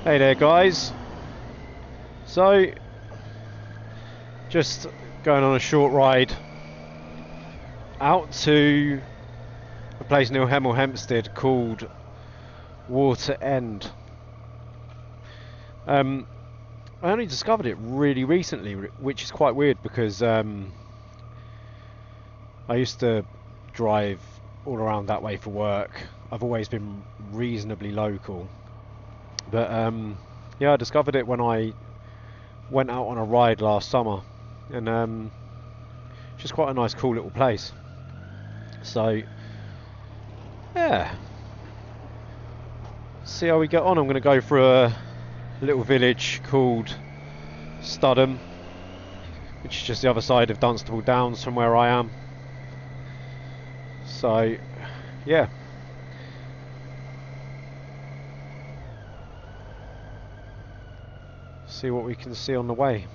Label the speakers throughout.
Speaker 1: Hey there guys, so just going on a short ride out to a place near Hemel Hempstead called Potten End. I only discovered it really recently, which is quite weird because I used to drive all around that way for work. I've always been reasonably local, but yeah, I discovered it when I went out on a ride last summer, and it's just quite a nice, cool little place. So yeah, see how we get on. I'm going to go for a little village called Studham, which is just the other side of Dunstable Downs from where I am. So yeah, see what we can see on the way.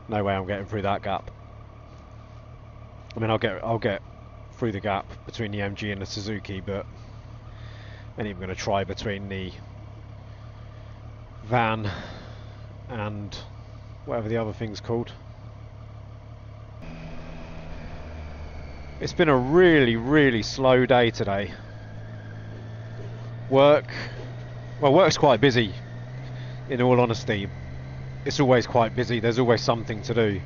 Speaker 1: No way I'm getting through that gap. I mean, I'll get through the gap between the MG and the Suzuki, but I ain't even going to try between the van and whatever the other thing's called. It's been a really slow day today. Work's quite busy, in all honesty. It's always quite busy, there's always something to do,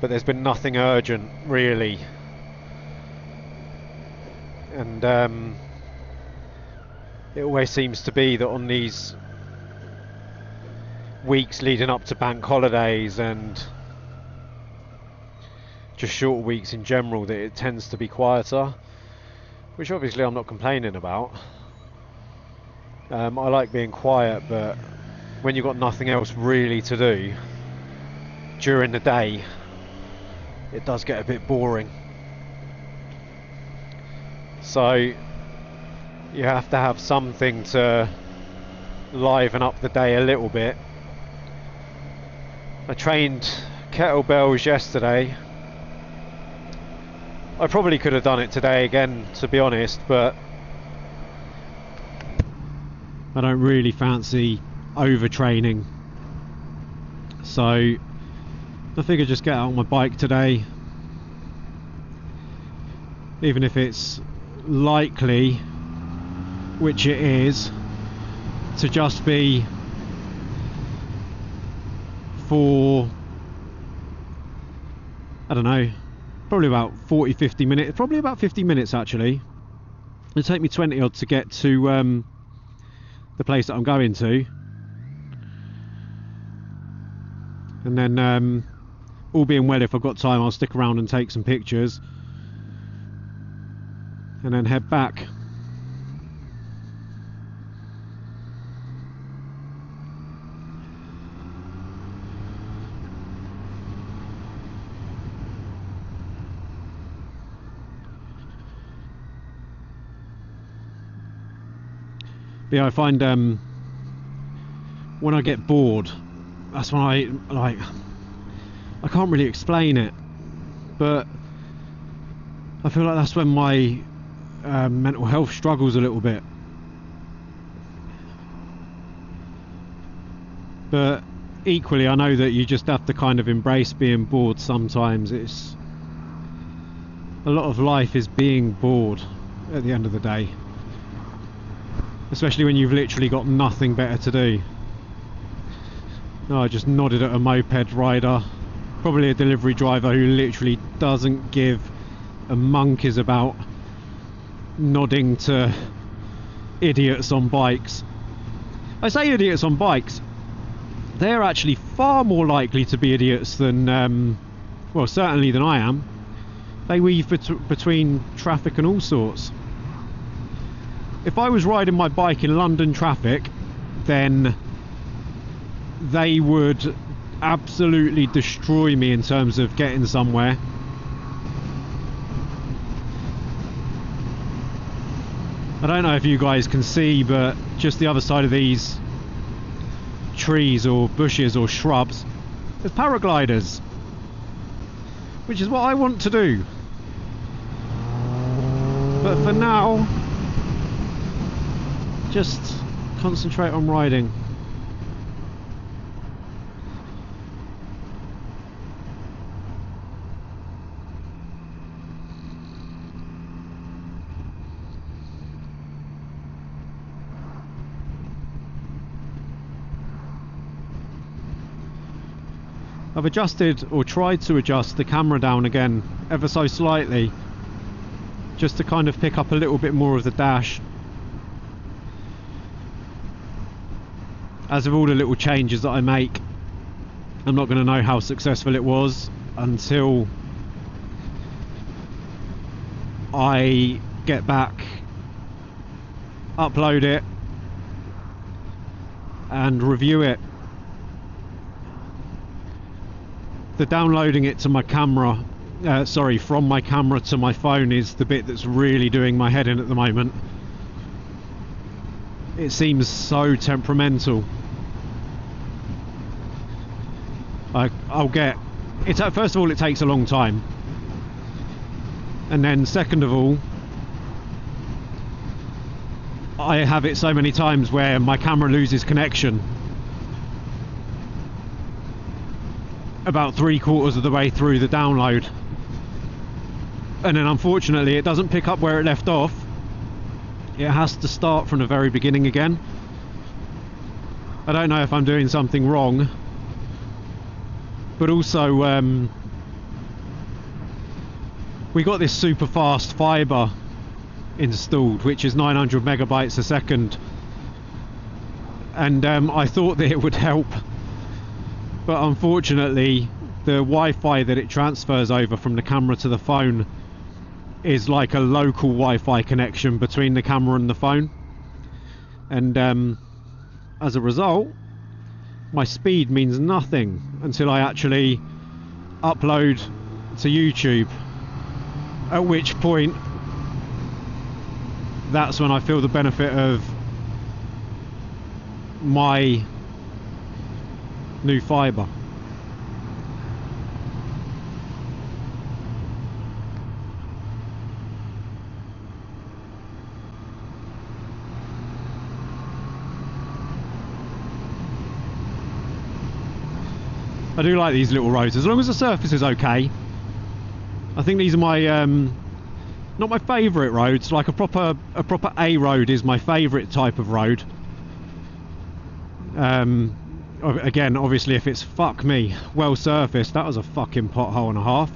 Speaker 1: but there's been nothing urgent really. And it always seems to be that on these weeks leading up to bank holidays and just short weeks in general, that it tends to be quieter, which obviously I'm not complaining about. I like being quiet, but when you've got nothing else really to do during the day, it does get a bit boring. So you have to have something to liven up the day a little bit. I trained kettlebells yesterday. I probably could have done it today again, to be honest, but I don't really fancy overtraining, so I figured just get out on my bike today, even if it's likely, which it is, to just be for, I don't know, probably about 40-50 minutes, probably about 50 minutes actually. It'll take me 20 odd to get to the place that I'm going to, and then all being well, if I've got time, I'll stick around and take some pictures and then head back. But yeah, I find when I get bored, that's when I can't really explain it, but I feel like that's when my mental health struggles a little bit. But equally, I know that you just have to kind of embrace being bored sometimes. It's a lot of life is being bored at the end of the day, especially when you've literally got nothing better to do. No, I just nodded at a moped rider, probably a delivery driver who literally doesn't give a monkeys about nodding to idiots on bikes. I say idiots on bikes, they're actually far more likely to be idiots than, well, certainly than I am. They weave between traffic and all sorts. If I was riding my bike in London traffic, then they would absolutely destroy me in terms of getting somewhere. I don't know if you guys can see, but just the other side of these trees or bushes or shrubs, there's paragliders, which is what I want to do. But for now, just concentrate on riding. I've adjusted, or tried to adjust, the camera down again ever so slightly, just to kind of pick up a little bit more of the dash. As with all the little changes that I make, I'm not going to know how successful it was until I get back, upload it and review it. The downloading it to my camera, from my camera to my phone, is the bit that's really doing my head in at the moment. It seems so temperamental. I'll get it. First of all, it takes a long time, and then second of all, I have it so many times where my camera loses connection about 3/4 of the way through the download, and then unfortunately it doesn't pick up where it left off. It has to start from the very beginning again. I don't know if I'm doing something wrong, but also we got this super fast fibre installed, which is 900 megabytes a second, and I thought that it would help. But unfortunately, the Wi-Fi that it transfers over from the camera to the phone is like a local Wi-Fi connection between the camera and the phone. And as a result, my speed means nothing until I actually upload to YouTube. At which point, that's when I feel the benefit of my new fibre. I do like these little roads, as long as the surface is okay. I think these are my not my favourite roads. Like a proper A road is my favourite type of road. Again, obviously, if it's well surfaced. That was a fucking pothole and a half.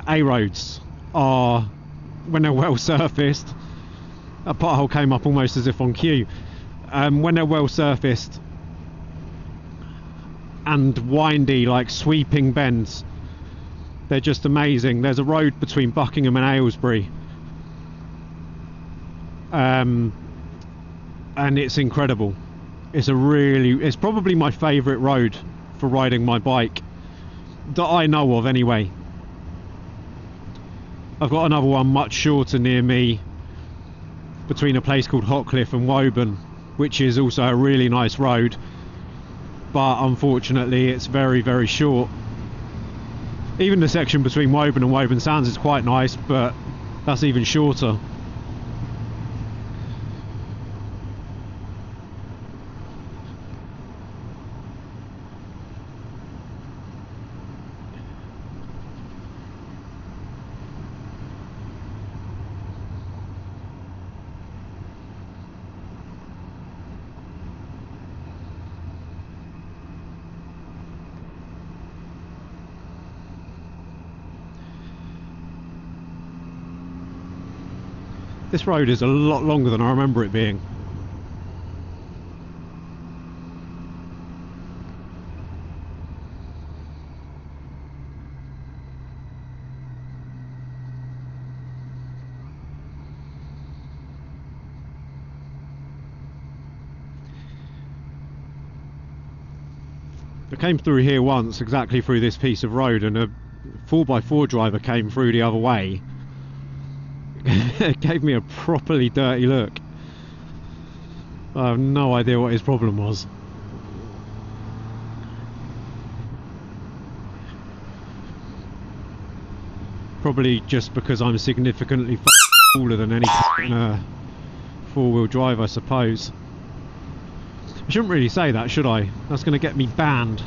Speaker 1: A roads are, when they're well surfaced, a pothole came up almost as if on cue. When they're well surfaced and windy, like sweeping bends, they're just amazing. There's a road between Buckingham and Aylesbury, and it's incredible. It's probably my favourite road for riding my bike that I know of anyway. I've got another one much shorter near me between a place called Hotcliffe and Woburn, which is also a really nice road, but unfortunately it's very, very short. Even the section between Woburn and Woburn Sands is quite nice, but that's even shorter. This road is a lot longer than I remember it being. I came through here once, exactly through this piece of road, and a 4x4 driver came through the other way. It gave me a properly dirty look. I have no idea what his problem was. Probably just because I'm significantly cooler than any four-wheel drive, I suppose. I shouldn't really say that, should I? That's going to get me banned.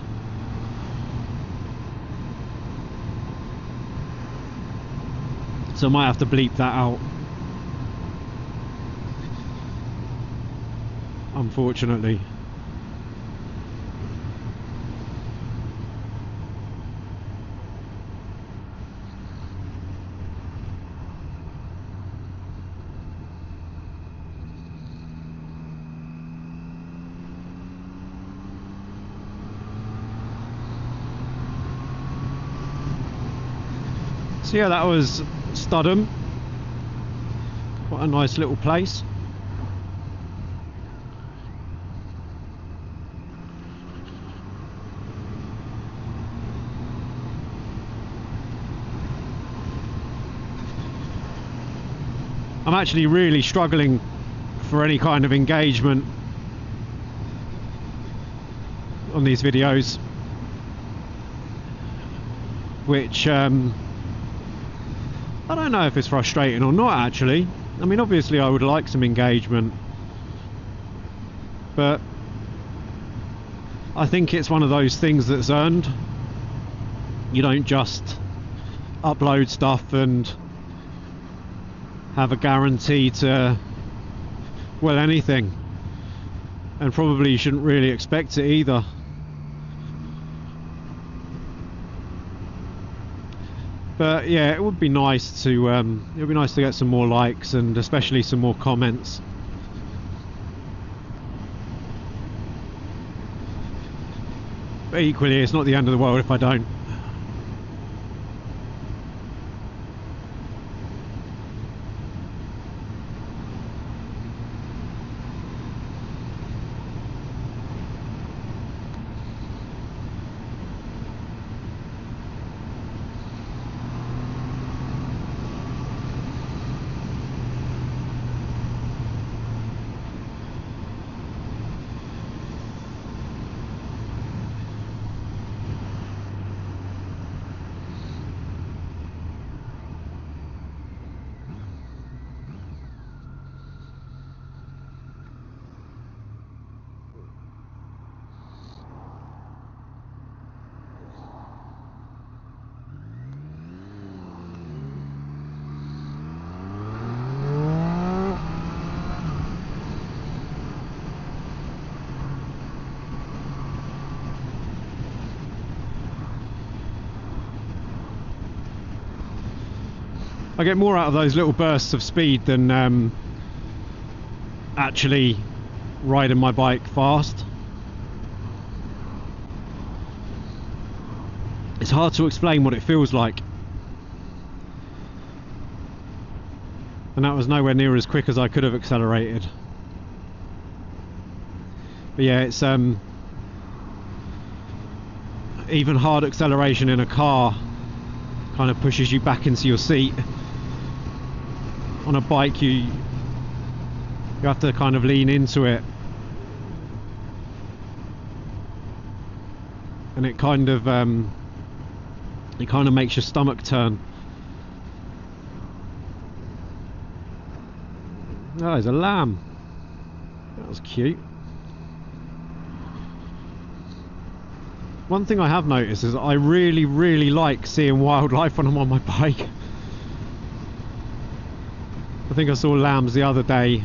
Speaker 1: So I might have to bleep that out. Unfortunately. So yeah, that was Studham. What a nice little place. I'm actually really struggling for any kind of engagement on these videos, which I don't know if it's frustrating or not, actually. I mean, obviously I would like some engagement, but I think it's one of those things that's earned. You don't just upload stuff and have a guarantee to, well, anything, and probably you shouldn't really expect it either. But yeah, it would be nice to get some more likes and especially some more comments. But equally, it's not the end of the world if I don't. I get more out of those little bursts of speed than actually riding my bike fast. It's hard to explain what it feels like. And that was nowhere near as quick as I could have accelerated. But yeah, it's even hard acceleration in a car kind of pushes you back into your seat. On a bike you have to kind of lean into it, and it kind of makes your stomach turn. Oh, there's a lamb. That was cute. One thing I have noticed is I really like seeing wildlife when I'm on my bike. I think I saw lambs the other day.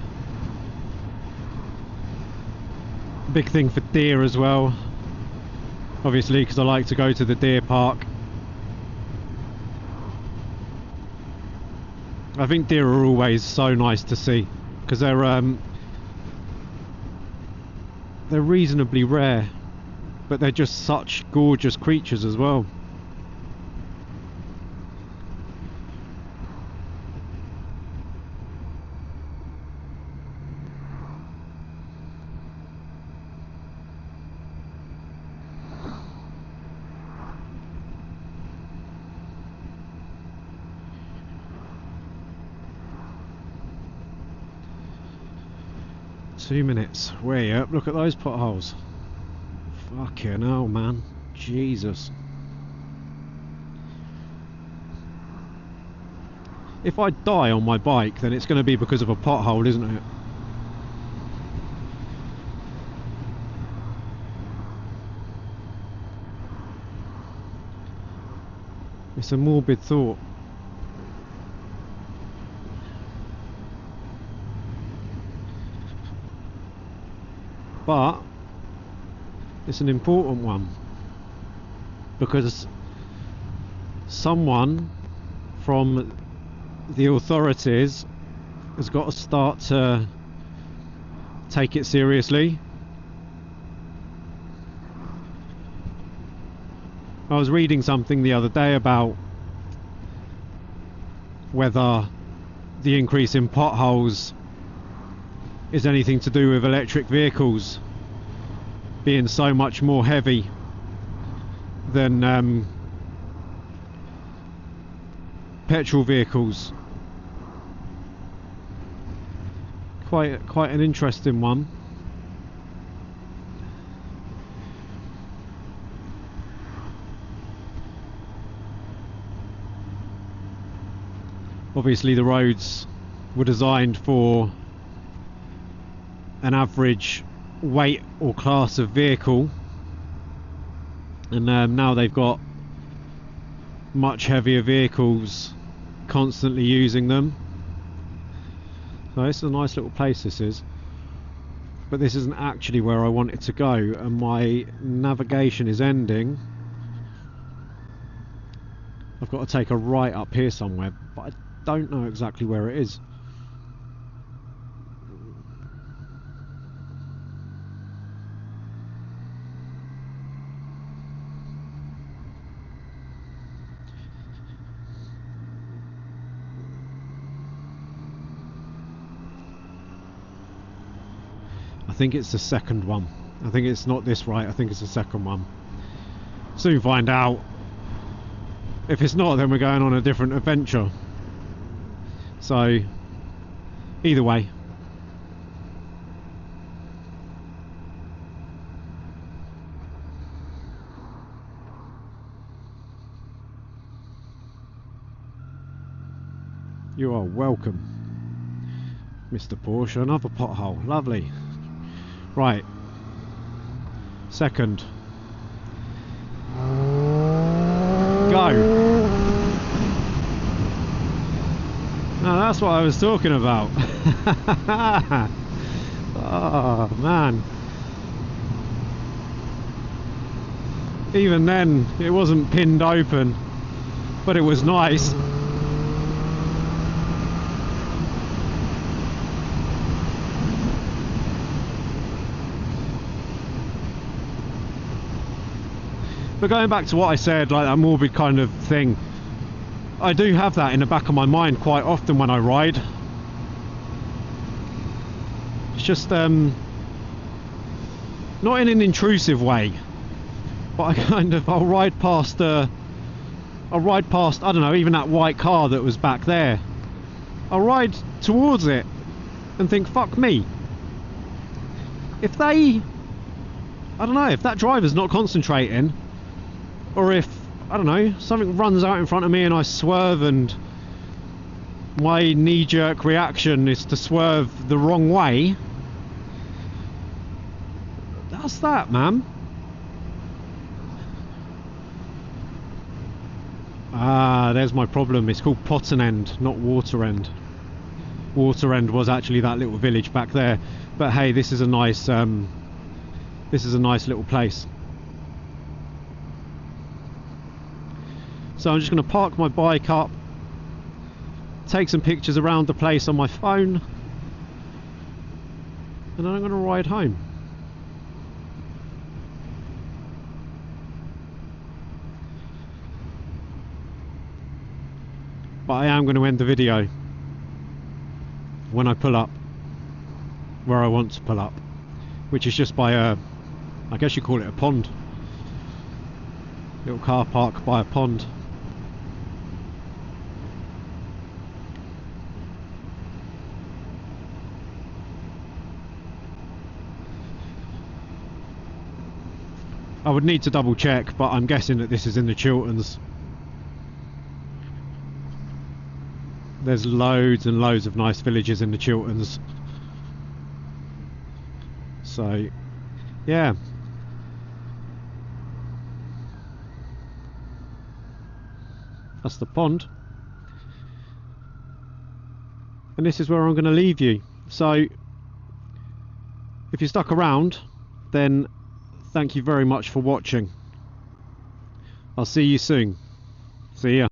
Speaker 1: Big thing for deer as well, obviously, because I like to go to the deer park. I think deer are always so nice to see because they're reasonably rare, but they're just such gorgeous creatures as well. Two minutes, way up, look at those potholes. Fucking hell, man. Jesus. If I die on my bike, then it's going to be because of a pothole, isn't it? It's a morbid thought. But it's an important one, because someone from the authorities has got to start to take it seriously. I was reading something the other day about whether the increase in potholes is anything to do with electric vehicles being so much more heavy than petrol vehicles. Quite an interesting one. Obviously the roads were designed for an average weight or class of vehicle, and now they've got much heavier vehicles constantly using them. So this is a nice little place, this is, but this isn't actually where I wanted to go, and my navigation is ending. I've got to take a right up here somewhere, but I don't know exactly where it is. I think it's the second one. I think it's not this right, I think it's the second one. Soon find out. If it's not, then we're going on a different adventure. So, either way. You are welcome, Mr. Porsche. Another pothole, lovely. Right, second. Go. Now that's what I was talking about. Oh man. Even then it wasn't pinned open, but it was nice. But going back to what I said, like that morbid kind of thing, I do have that in the back of my mind quite often when I ride. It's just not in an intrusive way, but I kind of I'll ride past I don't know, even that white car that was back there. I'll ride towards it and think, fuck me. If they, I don't know, if that driver's not concentrating, or if, I don't know, something runs out in front of me and I swerve and my knee-jerk reaction is to swerve the wrong way, that's that, man. Ah, there's my problem. It's called Potten End, not Water End. Water End was actually that little village back there, but hey, this is a nice little place. So I'm just going to park my bike up, take some pictures around the place on my phone, and then I'm going to ride home. But I am going to end the video when I pull up where I want to pull up, which is just by a, I guess you call it a pond. Little car park by a pond. I would need to double check, but I'm guessing that this is in the Chilterns. there's loads and loads of nice villages in the Chilterns. So yeah, that's the pond, and this is where I'm going to leave you. So if you're stuck around, then thank you very much for watching. I'll see you soon. See ya.